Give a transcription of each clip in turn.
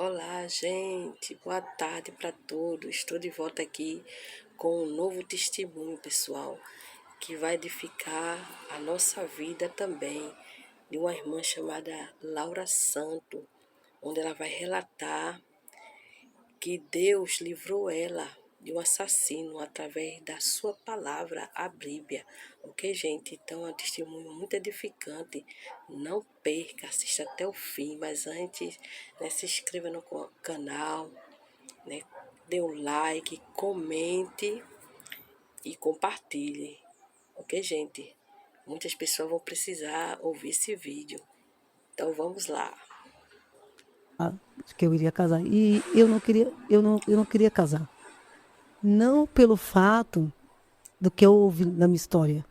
Olá, gente. Boa tarde para todos. Estou de volta aqui com um novo testemunho, pessoal, que vai edificar a nossa vida também, de uma irmã chamada Laura Santo, onde ela vai relatar que Deus livrou ela de um assassino através da sua palavra, a Bíblia. Ok, gente? Então é um testemunho muito edificante. Não perca, assista até o fim. Mas antes, né, se inscreva no canal, né? Dê um like, comente e compartilhe. Ok, gente? Muitas pessoas vão precisar ouvir esse vídeo. Então vamos lá. Que eu iria casar. E eu não queria casar. Não pelo fato do que eu ouvi na minha história,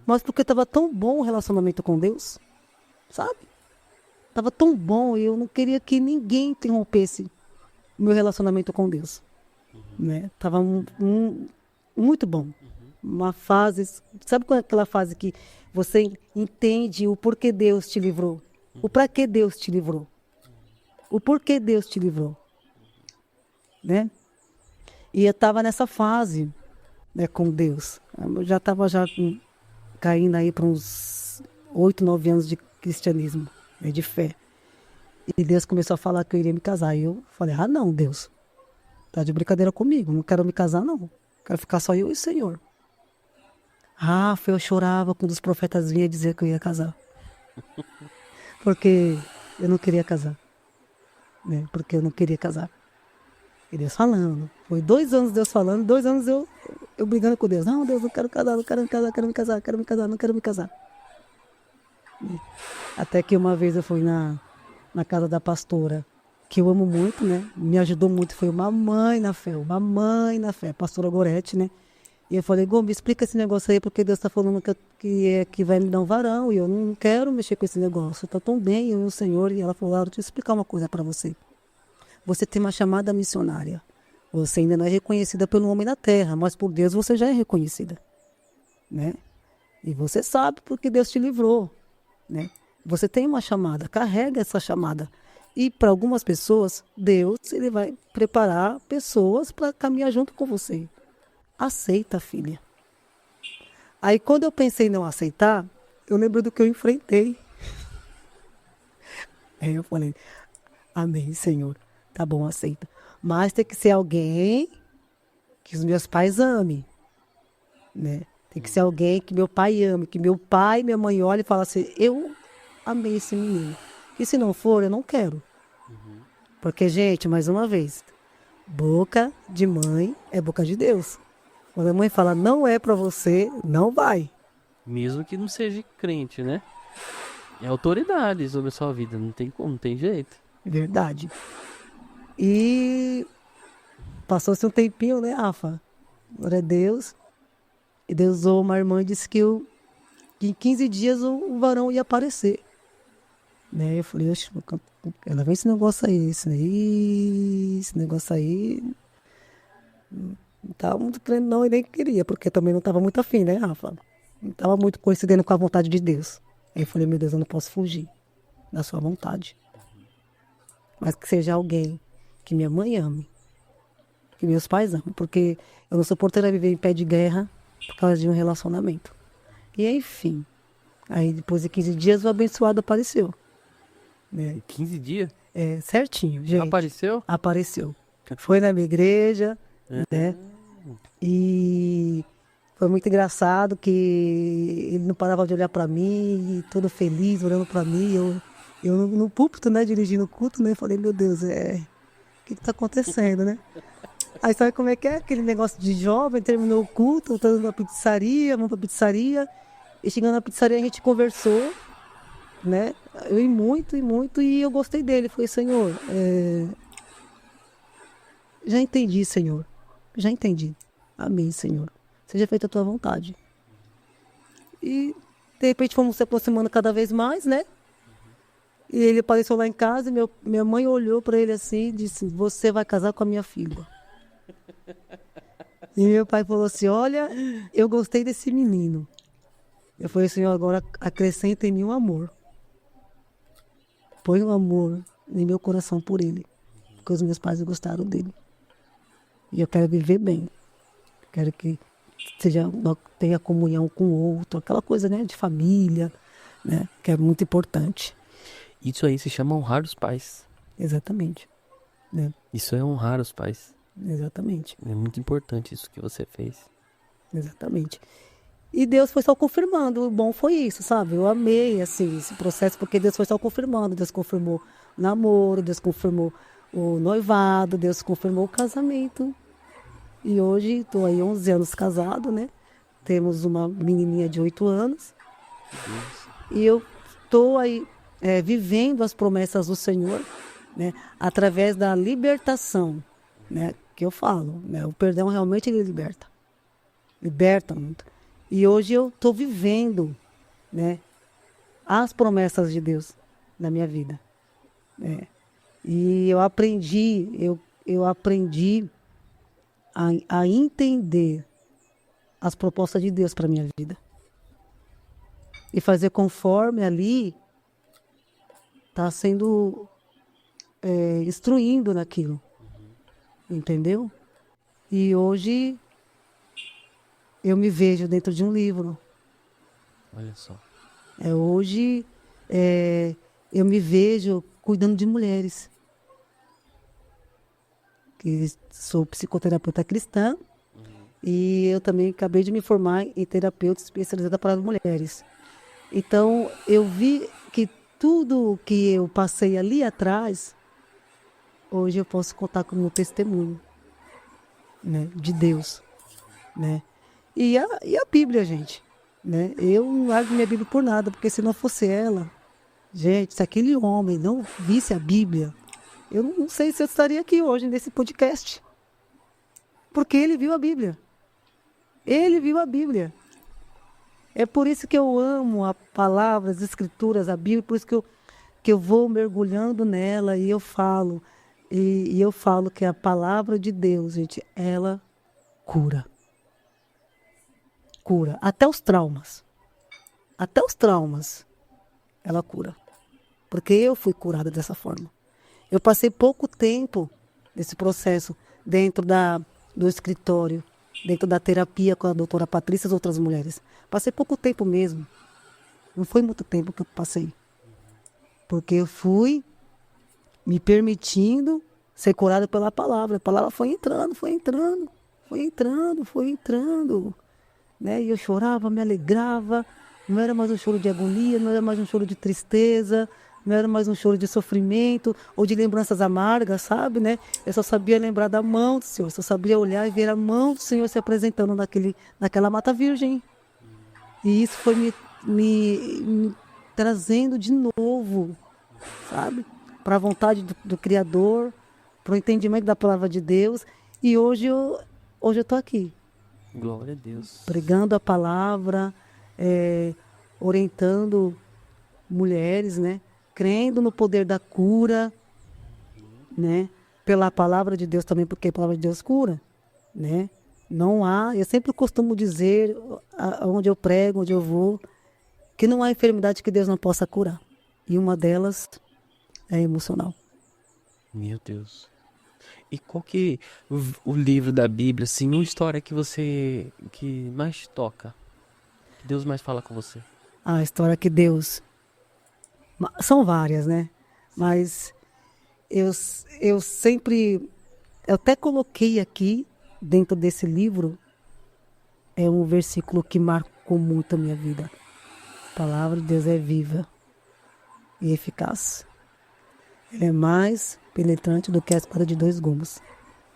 mas porque estava tão bom o relacionamento com Deus, sabe? Tava tão bom e eu não queria que ninguém interrompesse o meu relacionamento com Deus, né? Tava muito bom. Uma fase, sabe qual é aquela fase que você entende o porquê Deus te livrou? O para que Deus te livrou? O porquê Deus te livrou, né? E eu estava nessa fase, né, com Deus. Eu já estava caindo aí para uns 8, 9 anos de cristianismo, né, de fé. E Deus começou a falar que eu iria me casar. E eu falei, não, Deus, tá de brincadeira comigo, não quero me casar, não. Quero ficar só eu e o Senhor. Eu chorava quando os profetas vinham dizer que eu ia casar. Porque eu não queria casar, né? Porque eu não queria casar. E Deus falando. Foi 2 anos Deus falando, 2 anos eu brigando com Deus. Não, Deus, não quero casar, não quero me casar, quero me casar, quero me casar, não quero me casar. Até que uma vez eu fui na casa da pastora, que eu amo muito, né? Me ajudou muito, foi uma mãe na fé, a pastora Gorete, né? E eu falei, Gô, me explica esse negócio aí, porque Deus está falando que vai me dar um varão, e eu não quero mexer com esse negócio. Tá tão bem, eu e o Senhor. E ela falou, Laura, deixa eu explicar uma coisa para você. Você tem uma chamada missionária. Você ainda não é reconhecida pelo homem da terra, mas por Deus você já é reconhecida, né? E você sabe porque Deus te livrou, né? Você tem uma chamada, carrega essa chamada. E para algumas pessoas, Deus ele vai preparar pessoas para caminhar junto com você. Aceita, filha. Aí quando eu pensei em não aceitar, eu lembro do que eu enfrentei. Aí eu falei, amém, Senhor. Tá bom, aceita. Mas tem que ser alguém que os meus pais amem, né? Tem que ser alguém que meu pai ame, que meu pai e minha mãe olhem e falem assim, eu amei esse menino. E se não for, eu não quero. Porque, gente, mais uma vez, boca de mãe é boca de Deus. Quando a mãe fala não é pra você, não vai. Mesmo que não seja crente, né? É autoridade sobre a sua vida, não tem como, não tem jeito. É verdade. E passou-se um tempinho, né, Rafa? Glória a Deus. E Deus usou uma irmã e disse que em 15 dias o varão ia aparecer. Né? Eu falei, oxe, ela vem esse negócio aí. Não tava muito crendo não e nem queria, porque também não estava muito afim, né, Rafa? Não estava muito coincidendo com a vontade de Deus. Aí eu falei, meu Deus, eu não posso fugir da sua vontade. Mas que seja alguém que minha mãe ame, que meus pais amem, porque eu não suportaria viver em pé de guerra por causa de um relacionamento. E enfim, aí depois de 15 dias o abençoado apareceu. Né? 15 dias? É, certinho, Já gente. apareceu? Apareceu. Foi na minha igreja, É. né? E foi muito engraçado que ele não parava de olhar para mim, e todo feliz, olhando para mim. Eu no púlpito, né, dirigindo o culto, né? Falei, meu Deus, o que tá acontecendo, né? Aí sabe como é que é? Aquele negócio de jovem, terminou o culto, tá na pizzaria, vamos pra pizzaria. E chegando na pizzaria a gente conversou, né? Eu e muito, e eu gostei dele. Falei, Senhor, já entendi, Senhor. Já entendi. Amém, Senhor. Seja feita a tua vontade. E de repente fomos se aproximando cada vez mais, né? E ele apareceu lá em casa e minha mãe olhou para ele assim e disse: Você vai casar com a minha filha. E meu pai falou assim: Olha, eu gostei desse menino. Eu falei: Senhor, agora acrescenta em mim um amor. Põe um amor em meu coração por ele. porque os meus pais gostaram dele. E eu quero viver bem. Quero que tenha comunhão com o outro, aquela coisa, né, de família, né, que é muito importante. Isso aí se chama honrar os pais. Exatamente, né? Isso é honrar os pais. Exatamente, É muito importante isso que você fez. exatamente. E Deus foi só confirmando, o bom foi isso, sabe? Eu amei, assim, esse processo, porque Deus foi só confirmando. Deus confirmou o namoro, Deus confirmou o noivado, Deus confirmou o casamento. E hoje estou aí 11 anos casado, né? Temos uma menininha de 8 anos. E eu estou aí vivendo as promessas do Senhor, né? Através da libertação, né? Que eu falo, né? O perdão realmente ele liberta. Liberta muito. E hoje eu estou vivendo, né? As promessas de Deus na minha vida. Né? E eu aprendi a entender as propostas de Deus para minha vida. E fazer conforme ali está sendo instruindo naquilo. Entendeu? E hoje eu me vejo dentro de um livro. Olha só. Hoje eu me vejo cuidando de mulheres. Que sou psicoterapeuta cristã e eu também acabei de me formar em terapeuta especializada para mulheres. Então, eu vi que tudo que eu passei ali atrás, hoje eu posso contar como testemunho, né, de Deus, né? E a Bíblia, gente, né? Eu não largo minha Bíblia por nada, porque se não fosse ela, gente, se aquele homem não visse a Bíblia, eu não sei se eu estaria aqui hoje nesse podcast. Porque ele viu a Bíblia. Ele viu a Bíblia. É por isso que eu amo a palavra, as escrituras, a Bíblia, por isso que eu vou mergulhando nela e eu falo. E eu falo que a palavra de Deus, gente, ela cura. Cura. Até os traumas. Até os traumas, ela cura. Porque eu fui curada dessa forma. Eu passei pouco tempo nesse processo dentro do escritório, dentro da terapia com a doutora Patrícia e as outras mulheres. Passei pouco tempo mesmo. Não foi muito tempo que eu passei. Porque eu fui me permitindo ser curada pela palavra. A palavra foi entrando, foi entrando, foi entrando, foi entrando. Né? E eu chorava, me alegrava. Não era mais um choro de agonia, não era mais um choro de tristeza, não era mais um choro de sofrimento ou de lembranças amargas, sabe, né? Eu só sabia lembrar da mão do Senhor, só sabia olhar e ver a mão do Senhor se apresentando naquela mata virgem. E isso foi me trazendo de novo, sabe? Para a vontade do Criador, para o entendimento da palavra de Deus. E hoje eu estou aqui, Glória a Deus. pregando a palavra, orientando mulheres, né? Crendo no poder da cura, né? Pela palavra de Deus também, porque a palavra de Deus cura, né? Não há, eu sempre costumo dizer, onde eu prego, onde eu vou, que não há enfermidade que Deus não possa curar. E uma delas é emocional. Meu Deus. E qual que o livro da Bíblia, assim, uma história que mais te toca? Que Deus mais fala com você? A história que Deus... São várias, né? Mas eu sempre... Eu até coloquei aqui, dentro desse livro, um versículo que marcou muito a minha vida. A palavra de Deus é viva e eficaz. Ela é mais penetrante do que a espada de dois gumes.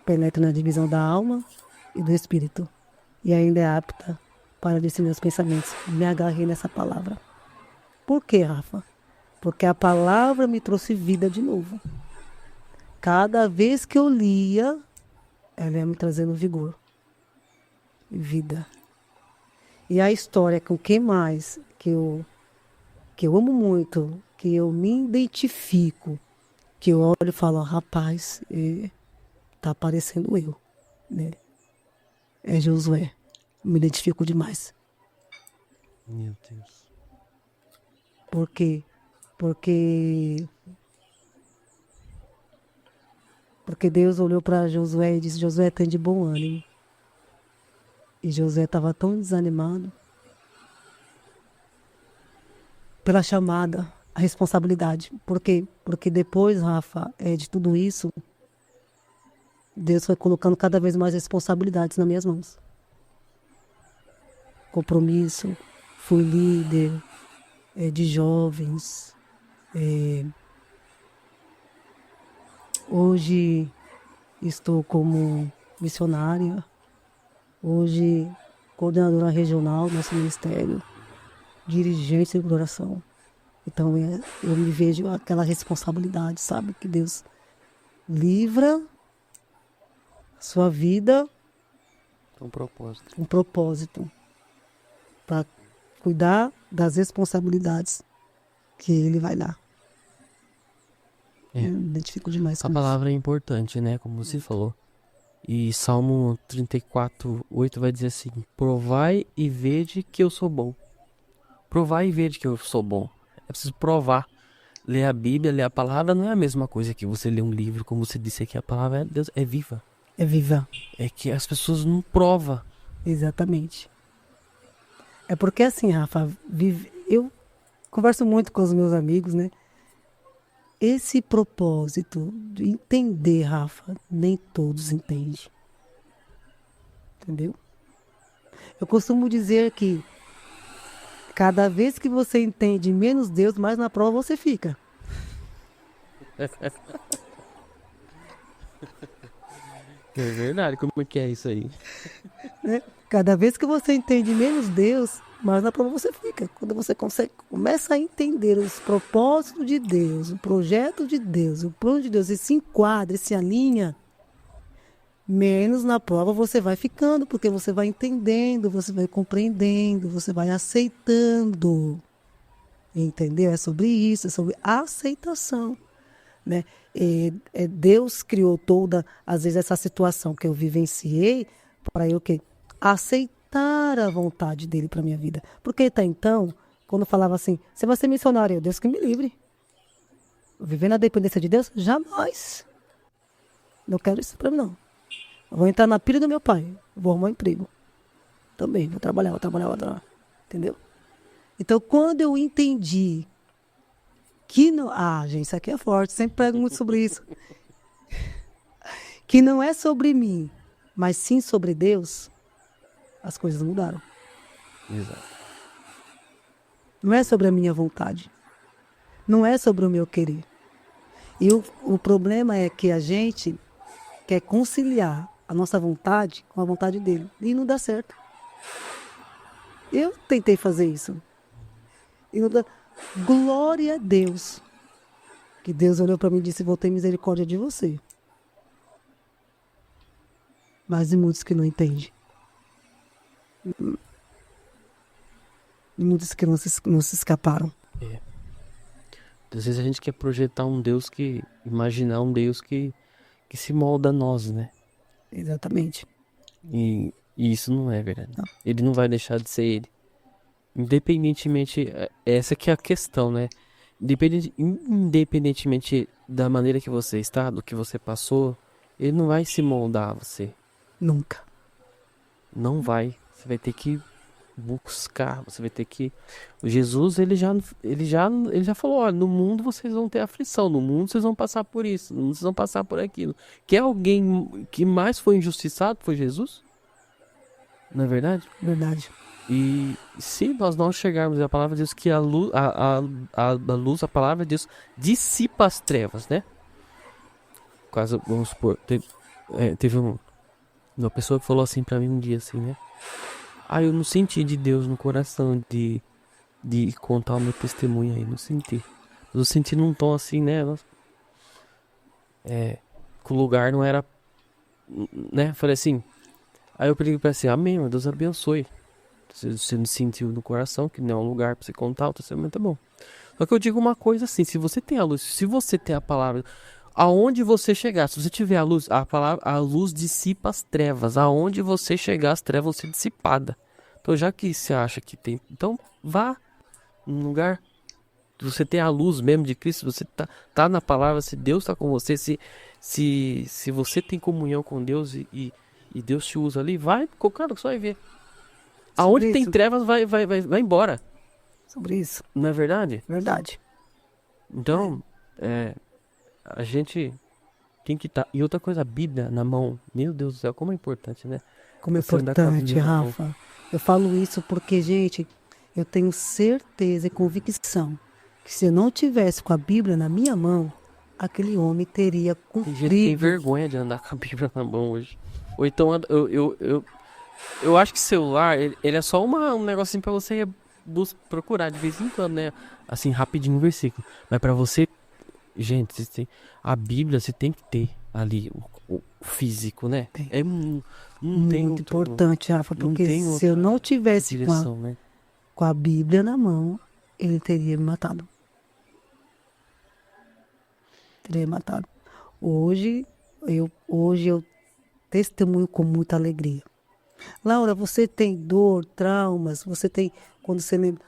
Penetra na divisão da alma e do espírito. E ainda é apta para discernir os pensamentos. Me agarrei nessa palavra. Por quê, Rafa? Porque a palavra me trouxe vida de novo. Cada vez que eu lia, ela ia me trazendo vigor. Vida. E a história com quem mais que eu amo muito, que eu me identifico, que eu olho e falo, rapaz, tá aparecendo eu, né? É Josué. Me identifico demais. Meu Deus. Por quê? Porque Porque Deus olhou para Josué e disse: Josué, tem de bom ânimo. E Josué estava tão desanimado pela chamada, a responsabilidade. Por quê? Porque depois, Rafa, de tudo isso, Deus foi colocando cada vez mais responsabilidades nas minhas mãos. Compromisso, fui líder de jovens. Hoje estou como missionária. Hoje, coordenadora regional do nosso ministério, dirigente de oração. Então, eu me vejo aquela responsabilidade, sabe? Que Deus livra a sua vida Um propósito. com propósito para cuidar das responsabilidades que Ele vai dar. É. Eu me identifico demais Essa com palavra é importante, né? Como você falou. E Salmo 34:8 vai dizer assim: provai e vede que eu sou bom. Provai e vede que eu sou bom. É preciso provar. Ler a Bíblia, ler a palavra não é a mesma coisa que você ler um livro, como você disse aqui, a palavra de Deus é viva. isso. É viva. É que as pessoas não provam. Exatamente. É porque assim, Rafa, eu converso muito com os meus amigos, né? Esse propósito de entender, Rafa, nem todos entendem. Entendeu? Eu costumo dizer que cada vez que você entende menos Deus, mais na prova você fica. É verdade, como é que é isso aí? Né? Cada vez que você entende menos Deus, mais na prova você fica. Quando você começa a entender os propósitos de Deus, o projeto de Deus, o plano de Deus, e se enquadra, e se alinha, menos na prova você vai ficando, porque você vai entendendo, você vai compreendendo, você vai aceitando. Entendeu? É sobre isso, é sobre aceitação. Né? Deus criou toda, às vezes, essa situação que eu vivenciei para eu aceitar a vontade dele para minha vida. Porque até então, quando falava assim, você vai ser missionário, Deus que me livre. Viver na dependência de Deus? Jamais. Não quero isso para mim, não. Eu vou entrar na pilha do meu pai, vou arrumar um emprego. Também, vou trabalhar. Entendeu? Então, quando eu entendi que não... gente, isso aqui é forte, sempre pego muito sobre isso. Que não é sobre mim, mas sim sobre Deus, as coisas mudaram. Exato. Não é sobre a minha vontade. Não é sobre o meu querer. E o problema é que a gente quer conciliar a nossa vontade com a vontade dele. E não dá certo. Eu tentei fazer isso. E não dá... Glória a Deus. Que Deus olhou para mim e disse: vou ter misericórdia de você. Mas de muitos que não entendem. E muitos que não se escaparam. Às vezes a gente quer projetar um Deus imaginar um Deus que se molda a nós, né? Exatamente. E isso não é verdade. Não. Ele não vai deixar de ser ele. Independentemente, essa que é a questão, né? Independentemente da maneira que você está, do que você passou, ele não vai se moldar a você. Nunca. Não vai. Você vai ter que buscar, você vai ter que... O Jesus, ele já falou, olha, no mundo vocês vão ter aflição, no mundo vocês vão passar por isso, no mundo vocês vão passar por aquilo. Quer alguém que mais foi injustiçado? Foi Jesus? Não é verdade? Verdade. E se nós não chegarmos a palavra de Deus, que a luz, a palavra de Deus dissipa as trevas, né? Quase, vamos supor, teve uma pessoa que falou assim pra mim um dia, assim, né? Eu não senti de Deus no coração de contar o meu testemunho aí, não senti. Eu senti num tom assim, né? Que o lugar não era, né? Falei assim, aí eu peguei pra assim, amém, meu Deus abençoe. Você não sentiu no coração que não é um lugar pra você contar o testemunho, tá bom. Só que eu digo uma coisa assim, se você tem a luz, se você tem a palavra, aonde você chegar, se você tiver a luz, a luz dissipa as trevas. Aonde você chegar, as trevas vão ser dissipadas. Então já que você acha que tem, então vá num lugar você tem a luz mesmo de Cristo, você tá na palavra, se Deus tá com você, se você tem comunhão com Deus e Deus te usa ali, vai, cara, que você vai ver. Aonde Sobre tem isso. trevas, vai embora. Sobre isso. Não é verdade? Verdade. Então, a gente tem que estar. E outra coisa, a Bíblia na mão. Meu Deus do céu, como é importante, né? Como é Você andar com a importante, Bíblia na mão. Rafa. Eu falo isso porque, gente, eu tenho certeza e convicção que se eu não tivesse com a Bíblia na minha mão, aquele homem teria Tem gente que tem cumprido. vergonha de andar com a Bíblia na mão hoje. Ou então, eu acho que celular, ele é só um negocinho pra você procurar de vez em quando, né? Assim, rapidinho um versículo. Mas pra você, gente, a Bíblia você tem que ter ali o físico, né? Tem. Não tem Muito outro, importante, Rafa, não porque tem se eu não tivesse direção, né? com a Bíblia na mão, ele teria me matado. Teria matado. Hoje eu testemunho com muita alegria. Laura, você tem dor, traumas, você tem, quando você lembra,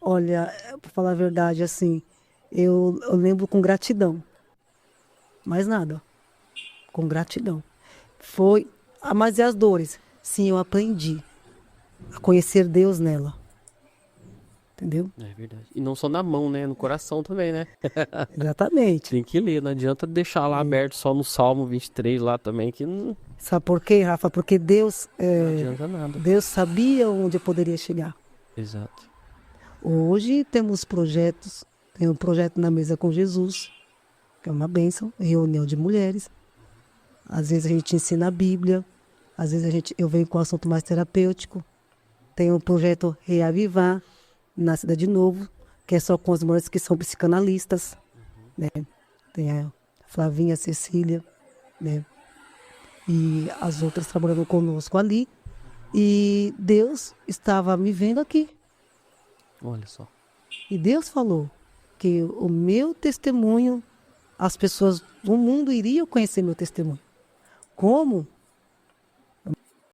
olha, para falar a verdade, assim, eu lembro com gratidão. Mais nada, com gratidão. Foi, mas e as dores? Sim, eu aprendi a conhecer Deus nela. Entendeu? É verdade. E não só na mão, né? No coração também, né? Exatamente. Tem que ler, não adianta deixar lá aberto só no Salmo 23 lá também, que não Sabe por quê, Rafa? Porque Deus, adianta nada. Deus sabia onde eu poderia chegar. Exato. Hoje temos projetos, tem um projeto na mesa com Jesus, que é uma bênção, reunião de mulheres. Às vezes a gente ensina a Bíblia, às vezes eu venho com um assunto mais terapêutico. Tem um projeto Reavivar, na Cidade Novo, que é só com as mulheres que são psicanalistas, né? Tem a Flavinha, a Cecília, né? E as outras trabalhando conosco ali. E Deus estava me vendo aqui. Olha só. E Deus falou que o meu testemunho, as pessoas do mundo iriam conhecer meu testemunho. Como?